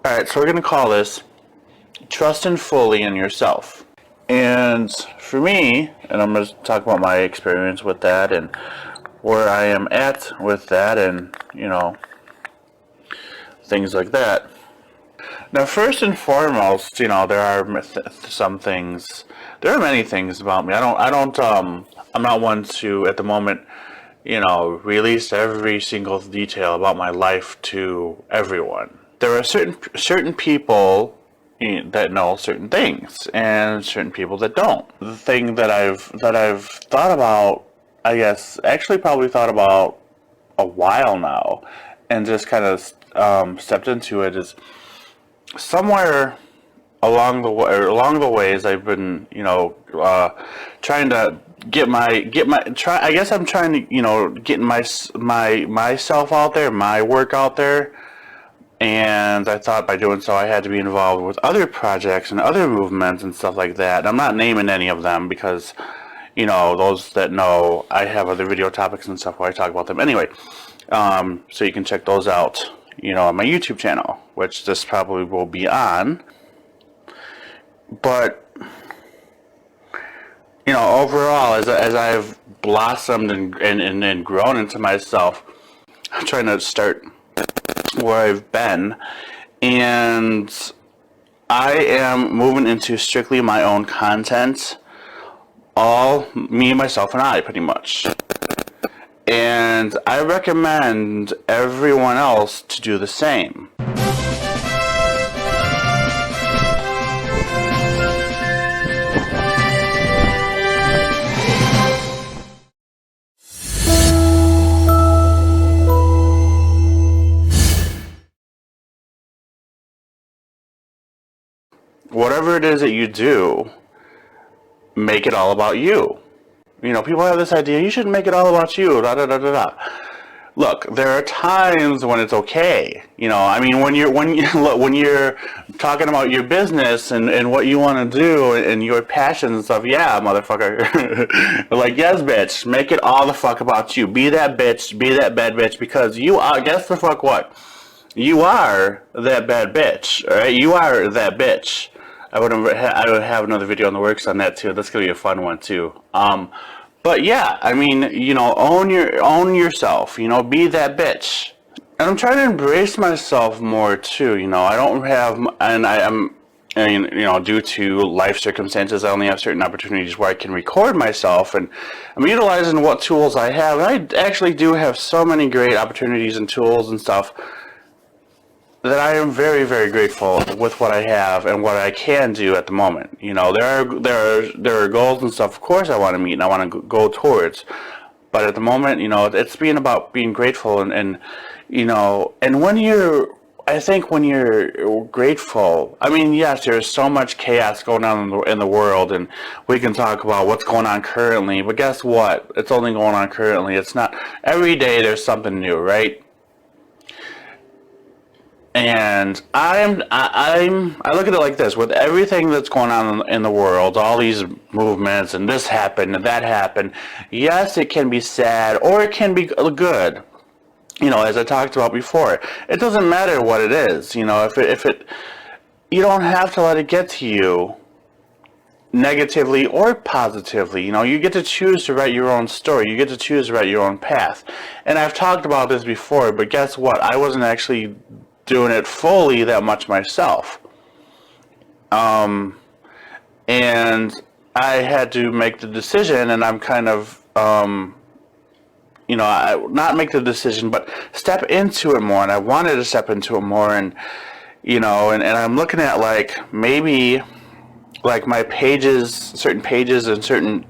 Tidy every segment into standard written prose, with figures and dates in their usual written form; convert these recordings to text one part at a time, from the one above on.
Alright, so we're going to call this Trusting Fully in Yourself. And for me, and I'm going to talk about my experience with that and where I am at with that and, things like that. Now, first and foremost, there are some things, there are many things about me. I'm not one to, at the moment, release every single detail about my life to everyone. There are certain people that know certain things, and certain people that don't. The thing that I've thought about, I guess, actually probably thought about a while now, and just kind of stepped into it, is somewhere along the ways I've been, trying to I guess I'm trying to, get myself out there, my work out there. And I thought by doing so I had to be involved with other projects and other movements and stuff like that. I'm not naming any of them because, those that know, I have other video topics and stuff where I talk about them anyway. So you can check those out, on my YouTube channel, which this probably will be on. But, overall, as I've blossomed and grown into myself, I'm trying to start where I've been, and I am moving into strictly my own content, all me, myself, and I, pretty much. And I recommend everyone else to do the same. Whatever it is that you do, make it all about you. People have this idea, you should make it all about you, da da da da da. Look, there are times when it's okay. When you're talking about your business and what you want to do and your passions and stuff, yeah, motherfucker. Like, yes, bitch, make it all the fuck about you. Be that bitch, be that bad bitch, because you are, guess the fuck what? You are that bad bitch, alright? You are that bitch. I would have another video in the works on that too. That's gonna be a fun one too. But yeah, own yourself. Be that bitch. And I'm trying to embrace myself more too. I don't have, and due to life circumstances, I only have certain opportunities where I can record myself, and I'm utilizing what tools I have. And I actually do have so many great opportunities and tools and stuff that I am very, very grateful with what I have and what I can do at the moment. There are goals and stuff, of course, I want to meet and I want to go towards. But at the moment, it's about being grateful and when you're grateful, yes, there's so much chaos going on in the world, and we can talk about what's going on currently, but guess what? It's only going on currently. It's not every day there's something new, right? And I look at it like this: with everything that's going on in the world, all these movements and this happened and that happened, yes, it can be sad or it can be good. As I talked about before, it doesn't matter what it is. You don't have to let it get to you negatively or positively. You get to choose to write your own story. You get to choose to write your own path. And I've talked about this before, but guess what? I wasn't actually doing it fully that much myself. And I had to make the decision, and I'm kind of, not make the decision, but step into it more, and I wanted to step into it more, and, and I'm looking at, maybe, my pages, certain pages and certain,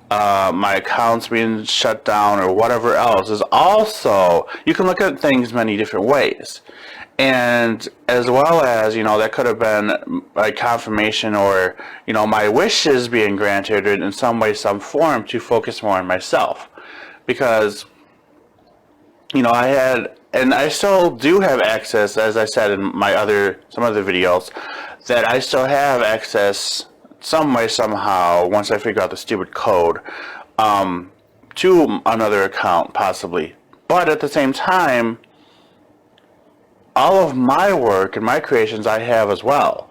my accounts being shut down or whatever else is also, you can look at things many different ways. And as well as, that could have been like confirmation or, my wishes being granted in some way, some form to focus more on myself. Because, I had, and I still do have access, as I said in some other videos, that I still have access some way, somehow, once I figure out the stupid code, to another account, possibly. But at the same time, all of my work and my creations I have as well.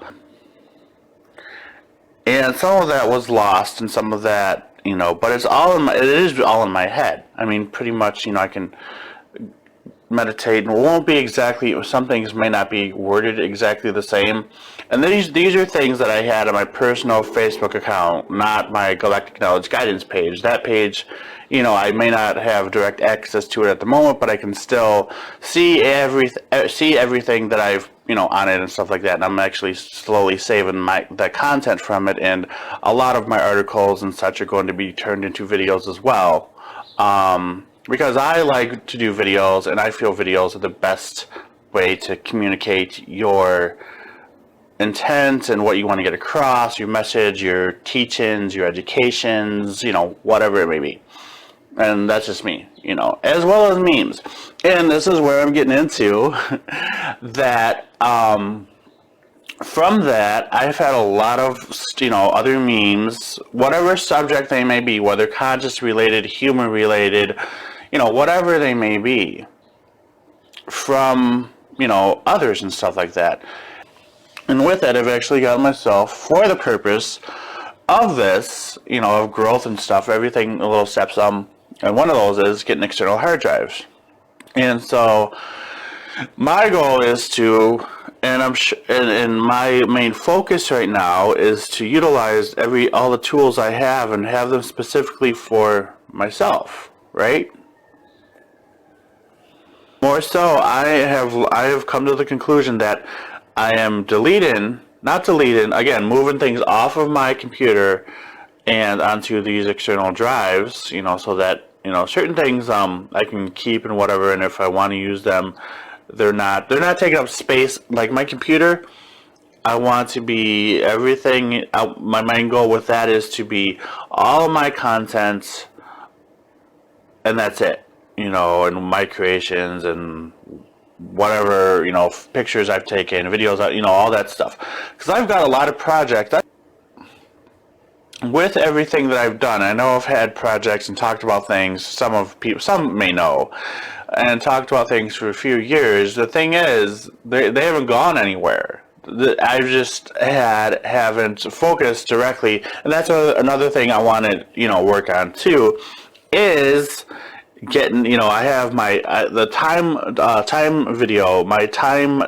And some of that was lost, and some of that, but it is all in my head. I mean, pretty much, I can meditate, and it won't be exactly, some things may not be worded exactly the same. And these are things that I had on my personal Facebook account, not my Galactic Knowledge Guidance page. That page, I may not have direct access to it at the moment, but I can still see everything that I've, on it and stuff like that. And I'm actually slowly saving the content from it, and a lot of my articles and such are going to be turned into videos as well. Because I like to do videos, and I feel videos are the best way to communicate your intent and what you want to get across, your message, your teachings, your educations, whatever it may be. And that's just me, as well as memes. And this is where I'm getting into that. From that, I've had a lot of, other memes, whatever subject they may be, whether conscious related, human related, whatever they may be, from, others and stuff like that. And with that, I've actually got myself, for the purpose of this, of growth and stuff, everything, little steps, and one of those is getting external hard drives. And so, my goal is to, and my main focus right now is to utilize all the tools I have and have them specifically for myself, right? More so, I have come to the conclusion that I am moving things off of my computer and onto these external drives, so that, certain things I can keep and whatever, and if I want to use them, they're not taking up space like my computer. I want to be everything. My main goal with that is to be all of my content, and that's it. And my creations and whatever, pictures I've taken, videos, all that stuff. Because I've got a lot of projects. With everything that I've done, I know I've had projects and talked about things. Some may know, and talked about things for a few years. The thing is, they haven't gone anywhere. I just haven't focused directly, and that's another thing I want to work on too, is getting, I have my the time video, my time,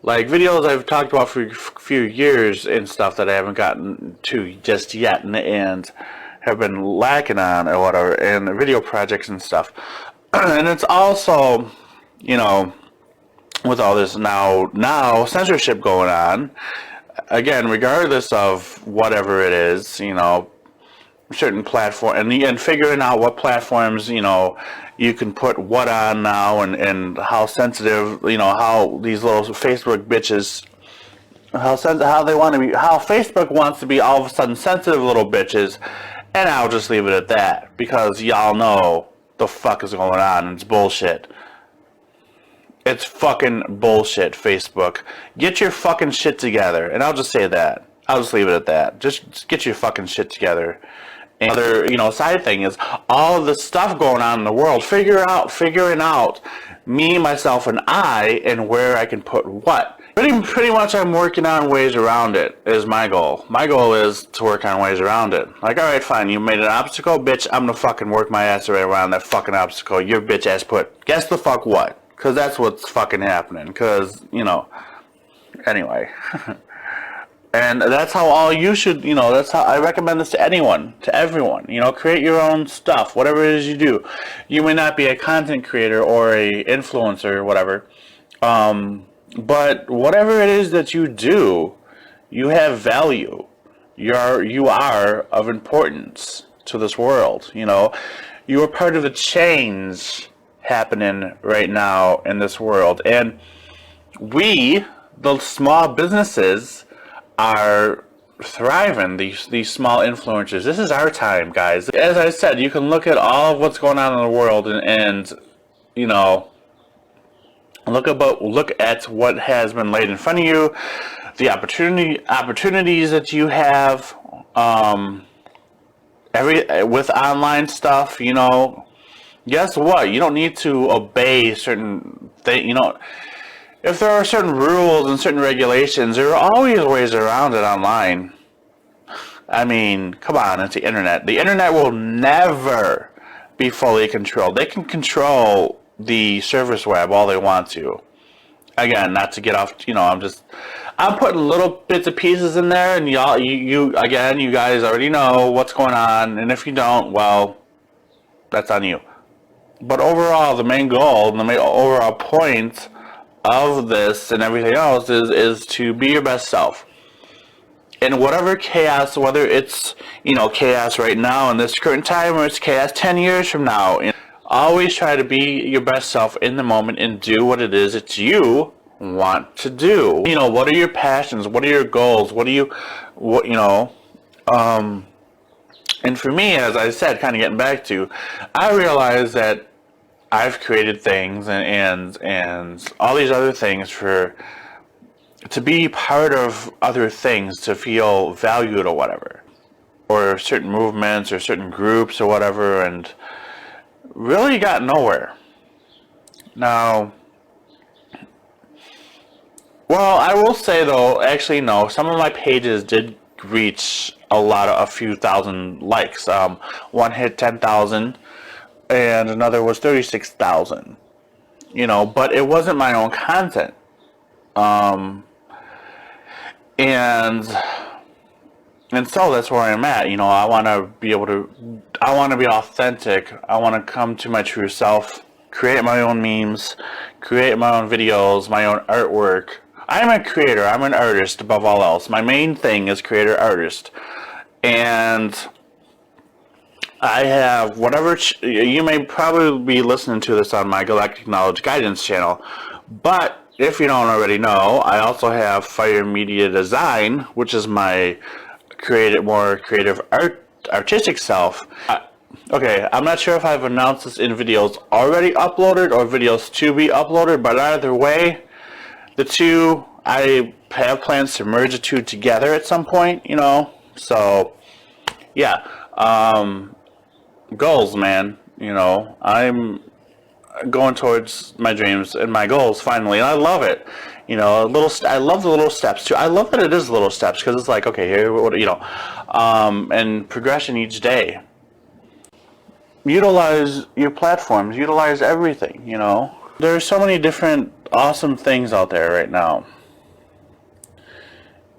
like videos I've talked about for a few years and stuff that I haven't gotten to just yet, and have been lacking on or whatever, and video projects and stuff. And it's also, with all this now censorship going on, again, regardless of whatever it is, certain platform, and figuring out what platforms, you can put what on now, and how sensitive, how these little Facebook bitches, how Facebook wants to be all of a sudden sensitive little bitches, and I'll just leave it at that, because y'all know the fuck is going on, and it's bullshit. It's fucking bullshit, Facebook. Get your fucking shit together, and I'll just say that. I'll just leave it at that. Just get your fucking shit together. Another, side thing is all of the stuff going on in the world. Figuring out me, myself, and I, and where I can put what. Pretty much, I'm working on ways around it. Is my goal. My goal is to work on ways around it. Like, all right, fine. You made an obstacle, bitch. I'm gonna fucking work my ass right around that fucking obstacle. Your bitch ass put. Guess the fuck what? Because that's what's fucking happening. Because anyway. And that's how all you should, that's how I recommend this to anyone, to everyone. Create your own stuff, whatever it is you do. You may not be a content creator or a influencer or whatever, but whatever it is that you do, you have value. You are of importance to this world. You are part of the change happening right now in this world, and we, the small businesses, are thriving, these small influencers. This is our time, guys. As I said, you can look at all of what's going on in the world and look at what has been laid in front of you, the opportunities that you have, with online stuff. Guess what? You don't need to obey certain if there are certain rules and certain regulations, there are always ways around it online. I mean, come on, it's the internet. The internet will never be fully controlled. They can control the service web all they want to. Again, not to get off, I'm putting little bits and pieces in there, and you guys already know what's going on, and if you don't, well, that's on you. But overall, the main goal, and the main overall point of this and everything else is to be your best self. In whatever chaos, whether it's, chaos right now in this current time, or it's chaos 10 years from now, always try to be your best self in the moment and do what it is that you want to do. What are your passions? What are your goals? And for me, as I said, kind of getting back to, I realize that I've created things and all these other things to be part of other things, to feel valued or whatever, or certain movements or certain groups or whatever, and really got nowhere. Now, well, I will say though, actually no, some of my pages did reach a few thousand likes. One hit 10,000 and another was 36,000, but it wasn't my own content. And so that's where I'm at. I want to be authentic. I want to come to my true self, create my own memes, create my own videos, my own artwork. I'm a creator. I'm an artist above all else. My main thing is creator artist. And I have whatever, you may probably be listening to this on my Galactic Knowledge Guidance channel, but if you don't already know, I also have Fire Media Design, which is my more creative artistic self. Okay, I'm not sure if I've announced this in videos already uploaded or videos to be uploaded, but either way, the two, I have plans to merge the two together at some point, so yeah, goals, man, I'm going towards my dreams and my goals finally, and I love it. I love the little steps too. I love that it is little steps, because it's like, okay, here, and progression each day. Utilize your platforms, utilize everything. There's so many different awesome things out there right now.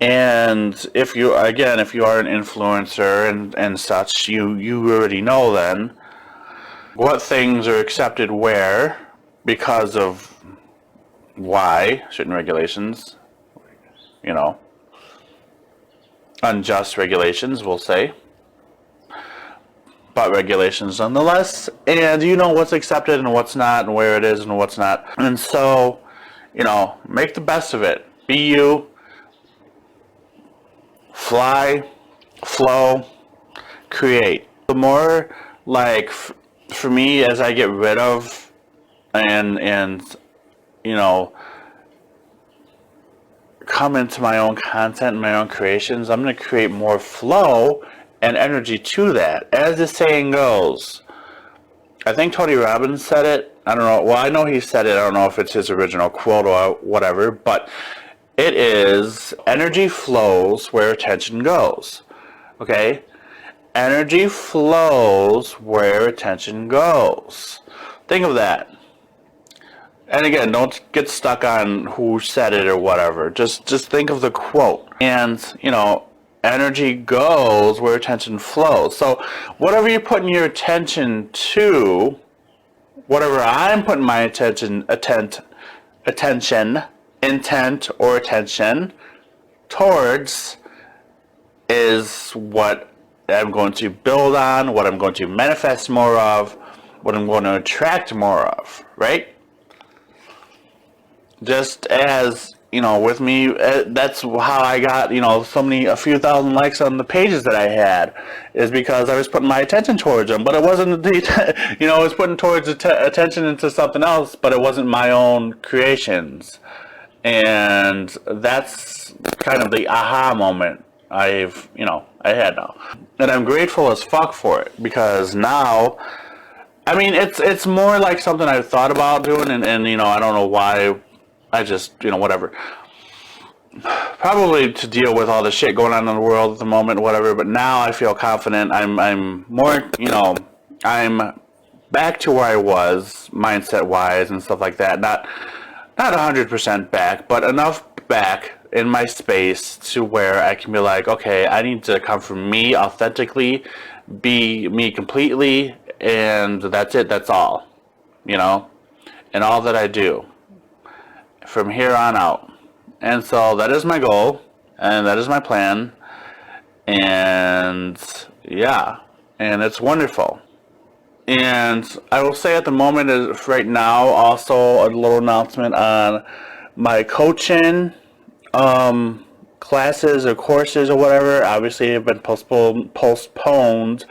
And if you are an influencer and such, you already know then what things are accepted where, because of why, certain regulations, unjust regulations, we'll say, but regulations nonetheless, and what's accepted and what's not, and where it is and what's not. And so, make the best of it. Be you, fly, flow, create. The more, for me, as I get rid of and come into my own content and my own creations, I'm going to create more flow and energy to that. As the saying goes, I think Tony Robbins said it. I don't know. Well, I know he said it. I don't know if it's his original quote or whatever, but it is, energy flows where attention goes. Okay? Energy flows where attention goes. Think of that. And again, don't get stuck on who said it or whatever. Just think of the quote. And, energy goes where attention flows. So whatever you're putting your attention to, whatever I'm putting my intent or attention towards, is what I'm going to build on, what I'm going to manifest more of, what I'm going to attract more of, right? Just as, with me, that's how I got, a few thousand likes on the pages that I had, is because I was putting my attention towards them. But it wasn't I was putting towards attention into something else, but it wasn't my own creations. And that's kind of the aha moment I had now. And I'm grateful as fuck for it, because now I mean, it's more like something I've thought about doing, and you know, I don't know why. I just, you know, whatever. Probably to deal with all the shit going on in the world at the moment, whatever. But now I feel confident. I'm more, you know, I'm back to where I was, mindset wise and stuff like that. Not 100% back, but enough back in my space to where I can be like, okay, I need to come from me authentically, be me completely, and that's it. That's all, you know, and all that I do from here on out. And so that is my goal, and that is my plan, and yeah, and it's wonderful. And I will say at the moment, is right now, also a little announcement on my coaching classes or courses or whatever. Obviously, have been postponed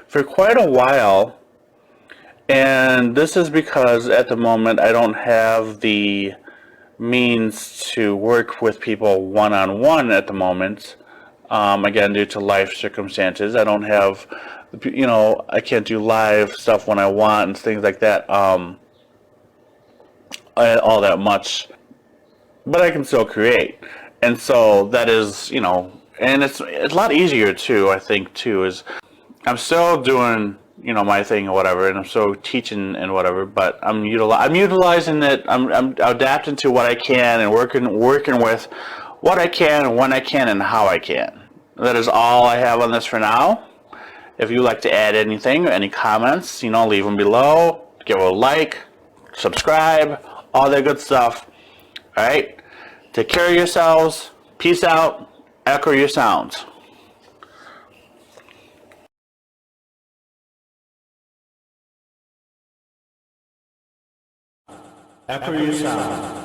for quite a while, and this is because at the moment I don't have the means to work with people one-on-one at the moment. Again, due to life circumstances, I don't have, you know, I can't do live stuff when I want and things like that, all that much, but I can still create. And so that is, you know, and it's a lot easier too, I think, too, is I'm still doing, you know, my thing or whatever, and I'm still teaching and whatever, but I'm utilizing it. I'm adapting to what I can and working with what I can and when I can and how I can. That is all I have on this for now. If you'd like to add anything, any comments, you know, leave them below. Give a like, subscribe, all that good stuff. All right. Take care of yourselves. Peace out. Echo your sounds. Echo your sounds.